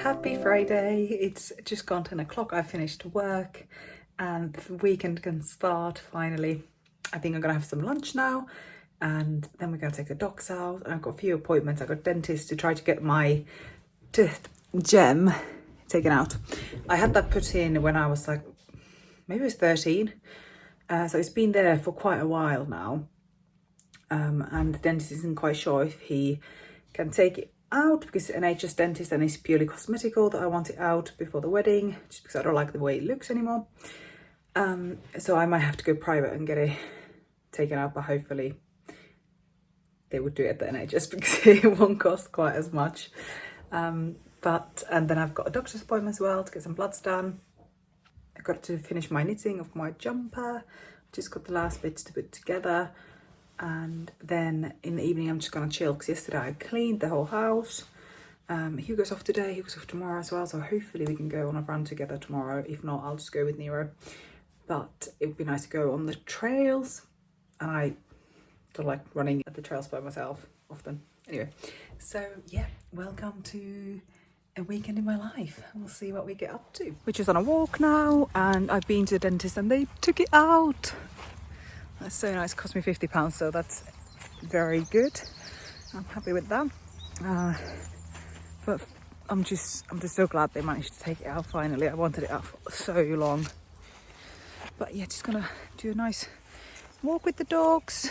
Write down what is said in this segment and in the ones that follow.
Happy Friday. It's just gone 10 o'clock. I finished work and the weekend can start finally. I think I'm gonna have some lunch now and then we're gonna take the dogs out. And I've got a few appointments. I've got dentist to try to get my tooth gem taken out. I had that put in when I was like, maybe it was 13. So it's been there for quite a while now. And the dentist isn't quite sure if he can take it out because it's an NHS dentist and it's purely cosmetical that I want it out before the wedding, just because I don't like the way it looks anymore. So I might have to go private and get it taken out, but hopefully they would do it at the NHS because it won't cost quite as much. And then I've got a doctor's appointment as well to get some bloods done. I've got to finish my knitting of my jumper. Just got the last bits to put together. And then in the evening I'm just gonna chill because yesterday I cleaned the whole house. Hugo's off today, Hugo's off tomorrow as well, so hopefully we can go on a run together tomorrow. If not, I'll just go with Nero. But it would be nice to go on the trails, and I don't like running at the trails by myself often. Anyway, so yeah, welcome to a weekend in my life. We'll see what we get up to. We're just on a walk now and I've been to the dentist and they took it out. That's so nice. It cost me £50, so that's very good. I'm happy with that. But I'm just so glad they managed to take it out finally. I wanted it out for so long. But yeah, just gonna do a nice walk with the dogs,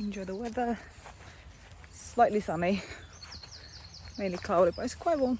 enjoy the weather. Slightly sunny, mainly cloudy, but it's quite warm.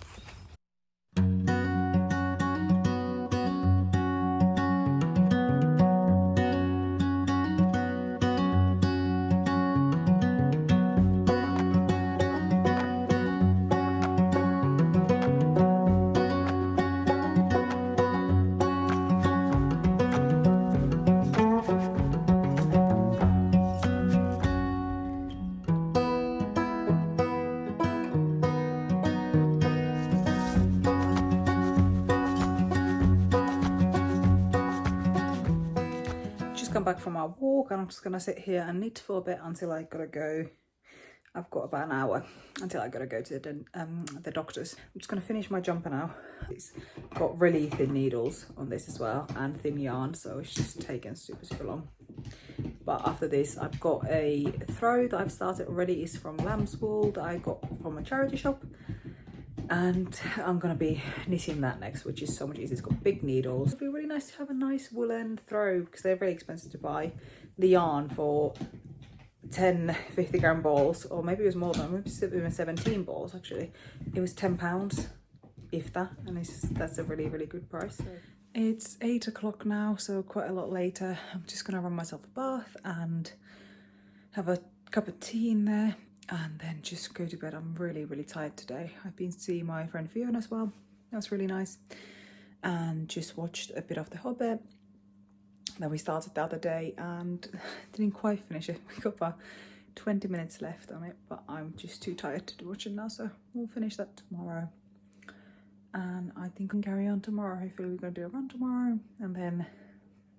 Come back from our walk and I'm just gonna sit here and knit for a bit until I gotta go. I've got about an hour until I gotta go to the doctor's. I'm just gonna finish my jumper now. It's got really thin needles on this as well and thin yarn, so it's just taken super long. But after this I've got a throw that I've started already. It's from lamb's wool that I got from a charity shop. And I'm gonna be knitting that next, which is so much easier. It's got big needles. It'd be really nice to have a nice woolen throw because they're very expensive to buy. The yarn for 10 50-gram balls, or maybe it was more than, maybe even 17 balls actually. It was £10, if that, and that's a really good price. It's 8 o'clock now, so quite a lot later. I'm just gonna run myself a bath and have a cup of tea in there. And then just go to bed. I'm really tired today. I've been seeing my friend Fiona as well. That was really nice. And just watched a bit of The Hobbit that we started the other day and didn't quite finish it. We got about 20 minutes left on it, but I'm just too tired to watch it now, so we'll finish that tomorrow. And I think I'll carry on tomorrow. Hopefully we're gonna do a run tomorrow and then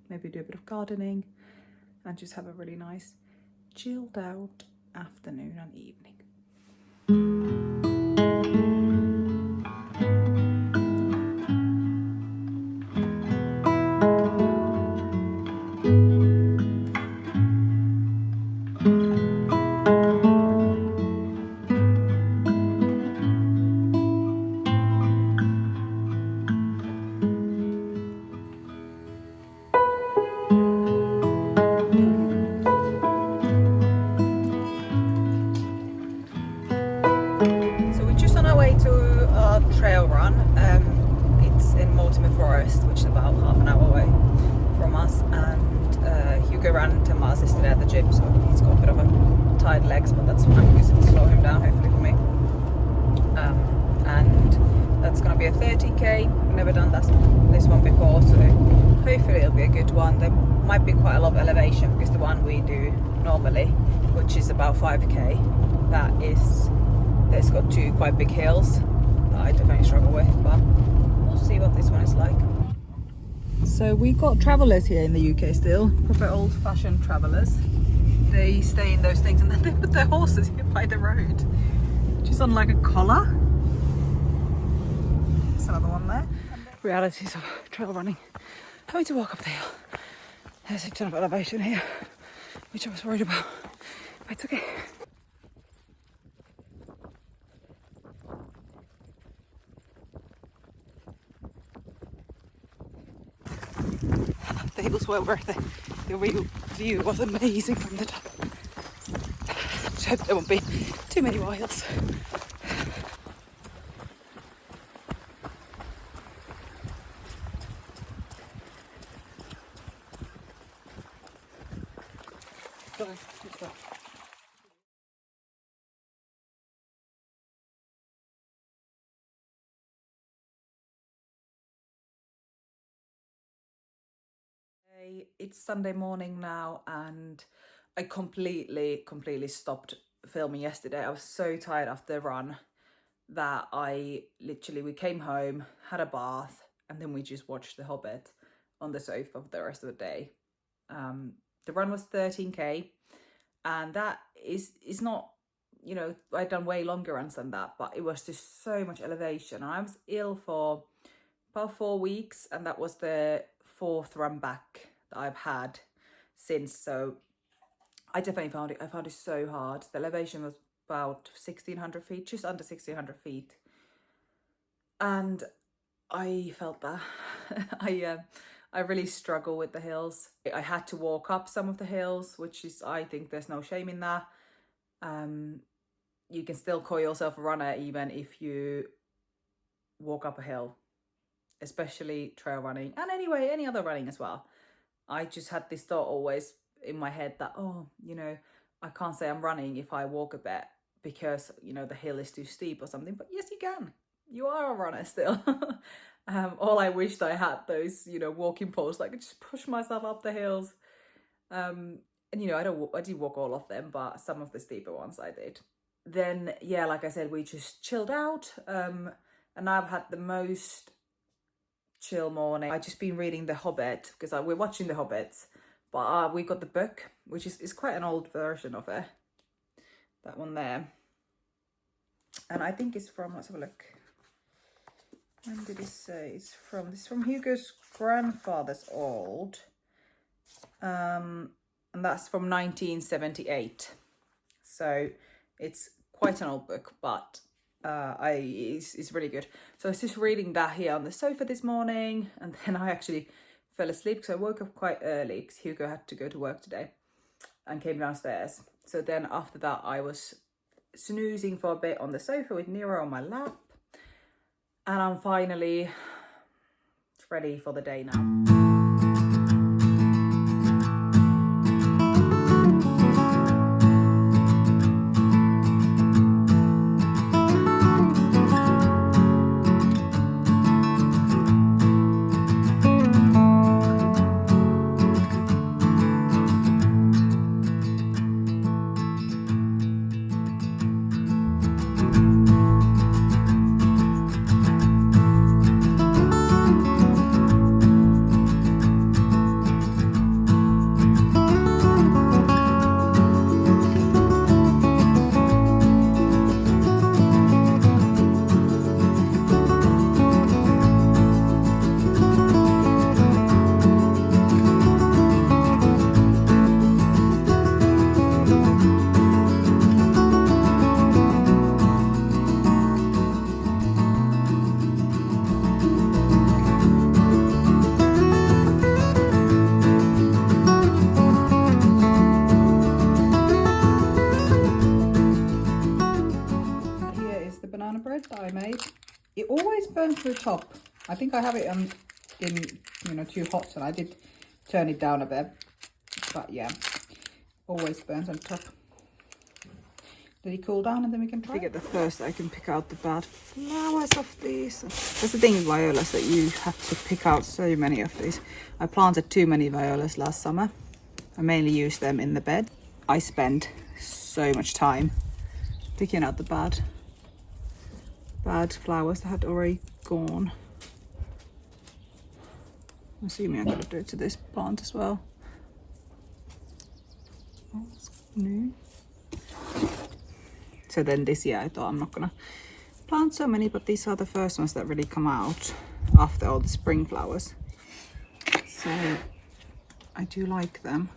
maybe do a bit of gardening and just have a really nice chilled out afternoon and evening. Trail run. It's in Mortimer Forest, which is about half an hour away from us, and Hugo ran 10 miles yesterday at the gym, so he's got a bit of a tired legs, but that's fine because it'll slow him down hopefully for me. And that's going to be a 30k. I've never done this one before, so hopefully it'll be a good one. There might be quite a lot of elevation because the one we do normally, which is about 5k, there's got two quite big hills I definitely struggle with, but we'll see what this one is like. So we got travellers here in the UK still, proper old-fashioned travellers. They stay in those things and then they put their horses here by the road, just on like a collar. another one there. Realities of trail running. Having to walk up the hill. There's a ton of elevation here, which I was worried about, but it's okay. The hills were worth it. The view was amazing from the top. Just hope there won't be too many miles. It's Sunday morning now, and I completely stopped filming yesterday. I was so tired after the run that we came home, had a bath, and then we just watched The Hobbit on the sofa for the rest of the day. The run was 13k, and that is not, you know, I'd done way longer runs than that, but it was just so much elevation. And I was ill for about 4 weeks, and that was the 4th run back that I've had since. So I definitely found it so hard. The elevation was about 1600 feet, just under 1600 feet, and I felt that. I really struggle with the hills. I had to walk up some of the hills, which is, I think there's no shame in that. You can still call yourself a runner even if you walk up a hill, especially trail running, and anyway, any other running as well. I just had this thought always in my head that, oh, you know, I can't say I'm running if I walk a bit because, you know, the hill is too steep or something. But yes, you can. You are a runner still. All I wished I had those, you know, walking poles, like I could just push myself up the hills. And, you know, I did walk all of them, but some of the steeper ones I did. Then, yeah, like I said, we just chilled out. And I've had the most chill morning. I've just been reading The Hobbit because we're watching The Hobbit, but we got the book, which is quite an old version of it. That one there. And I think it's from, let's have a look. When did it say? It's from Hugo's grandfather's old. And that's from 1978. So it's quite an old book, but it's really good. So I was just reading that here on the sofa this morning, and then I actually fell asleep because I woke up quite early because Hugo had to go to work today and came downstairs. So then after that I was snoozing for a bit on the sofa with Nero on my lap, and I'm finally ready for the day now. That I made. It always burns to the top. I think I have it in, you know, too hot, and I did turn it down a bit, but yeah, always burns on top. Let it cool down and then we can try. To get the first, I can pick out the bad flowers of these. That's the thing with violas, that you have to pick out so many of these. I planted too many violas last summer. I mainly use them in the bed. I spend so much time picking out the bad flowers that had already gone. I'm assuming I'm going to do it to this plant as well. Oh, it's new. So then this year I thought I'm not going to plant so many, but these are the first ones that really come out after all the spring flowers. So I do like them.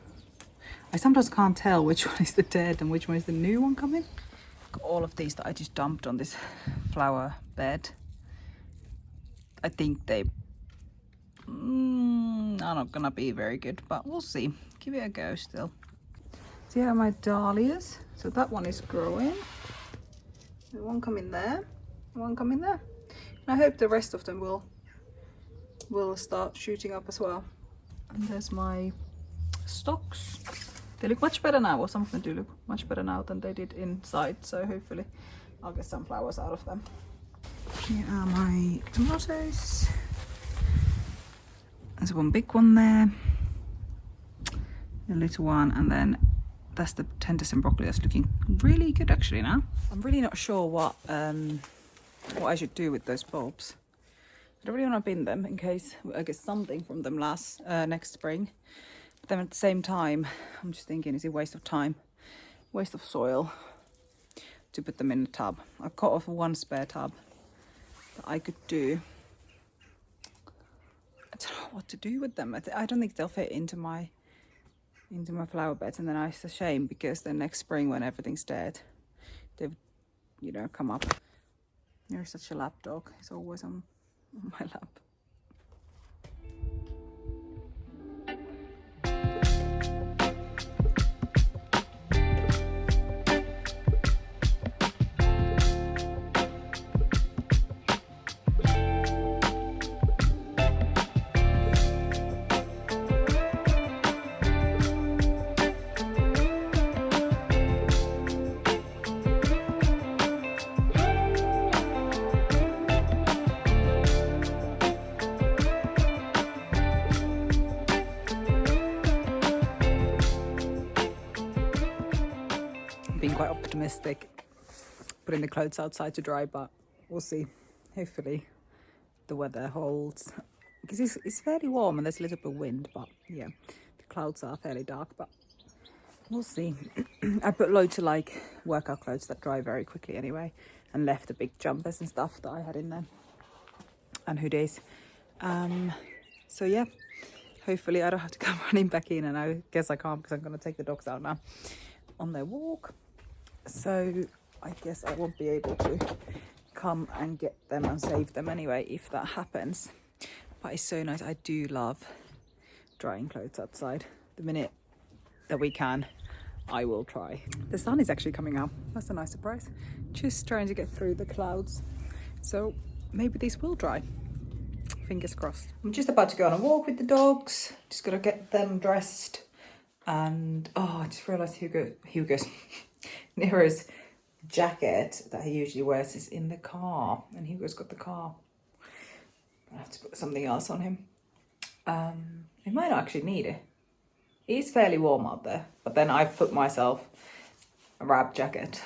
I sometimes can't tell which one is the dead and which one is the new one coming. All of these that I just dumped on this flower bed, I think they are not gonna be very good, but we'll see. Give it a go still. So here are my dahlias. So that one is growing. One coming there, one coming there. And I hope the rest of them will start shooting up as well. And there's my stocks. They look much better now, or some of them do look much better now than they did inside, so hopefully I'll get some flowers out of them. Here are my tomatoes. There's one big one there, a little one, and then that's the tenders and broccoli that's looking really good actually now. I'm really not sure what I should do with those bulbs. I don't really want to bin them in case I get something from them next spring. But then at the same time, I'm just thinking, is it a waste of time, waste of soil to put them in a tub? I've got off one spare tub that I could do. I don't know what to do with them. I don't think they'll fit into my flower beds, and then it's a shame because then next spring when everything's dead, they've come up. You're such a lap dog. He's always on my lap. Being quite optimistic putting the clothes outside to dry, but we'll see. Hopefully the weather holds because it's fairly warm and there's a little bit of wind, but yeah, the clouds are fairly dark, but we'll see. I put loads of like workout clothes that dry very quickly anyway, and left the big jumpers and stuff that I had in there and hoodies. So yeah, hopefully I don't have to come running back in, and I guess I can't because I'm going to take the dogs out now on their walk. So I guess I won't be able to come and get them and save them anyway if that happens. But it's so nice. I do love drying clothes outside. The minute that we can, I will try. The sun is actually coming out. That's a nice surprise. Just trying to get through the clouds. So maybe these will dry. Fingers crossed. I'm just about to go on a walk with the dogs. Just gotta get them dressed. And I just realised Hugo's Nero's jacket that he usually wears is in the car, and Hugo's got the car. I have to put something else on him. He might not actually need it. It is fairly warm out there, but then I've put myself a wrap jacket.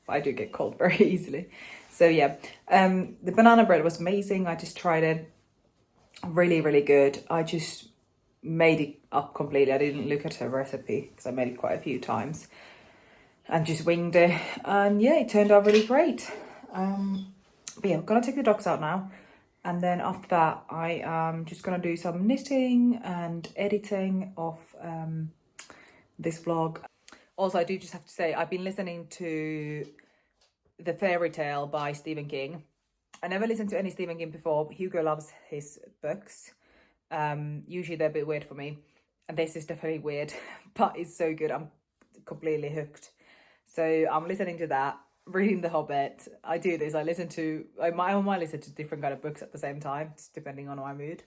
I do get cold very easily. So yeah, the banana bread was amazing. I just tried it. Really, really good. I just made it up completely. I didn't look at a recipe because I made it quite a few times and just winged it, and yeah, it turned out really great. But yeah, I'm gonna take the dogs out now, and then after that I am just gonna do some knitting and editing of this vlog. Also, I do just have to say I've been listening to The Fairy Tale by Stephen King. I never listened to any Stephen King before. Hugo loves his books. Usually they're a bit weird for me, and this is definitely weird, but it's so good. I'm completely hooked. So I'm listening to that, reading The Hobbit. I do this. I might listen to different kind of books at the same time, just depending on my mood.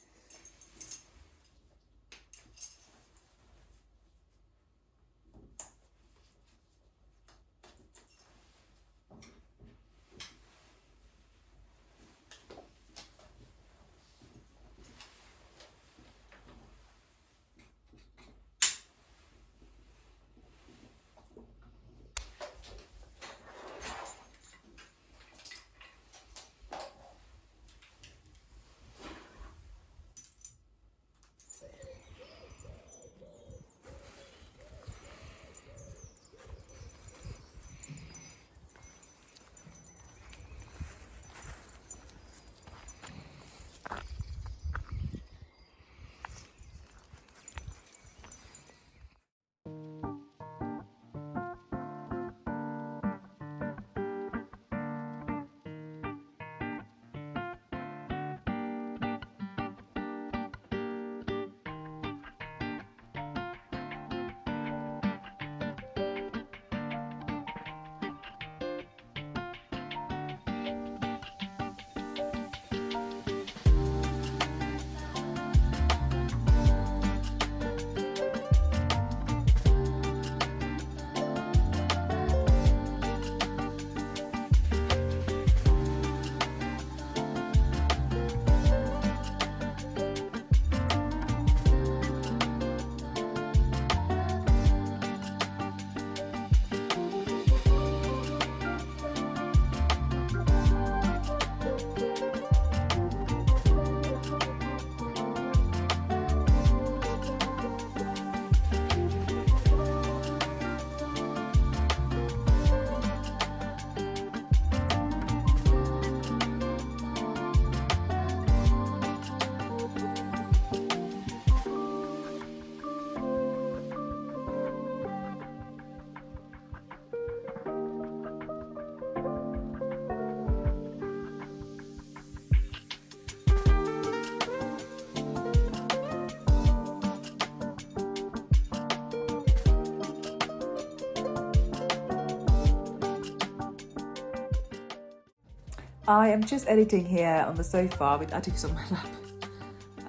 I am just editing here on the sofa with Atticus on my lap.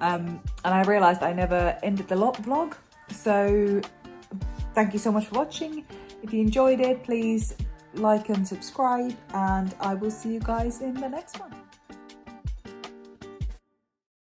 And I realised I never ended the vlog. So thank you so much for watching. If you enjoyed it, please like and subscribe, and I will see you guys in the next one.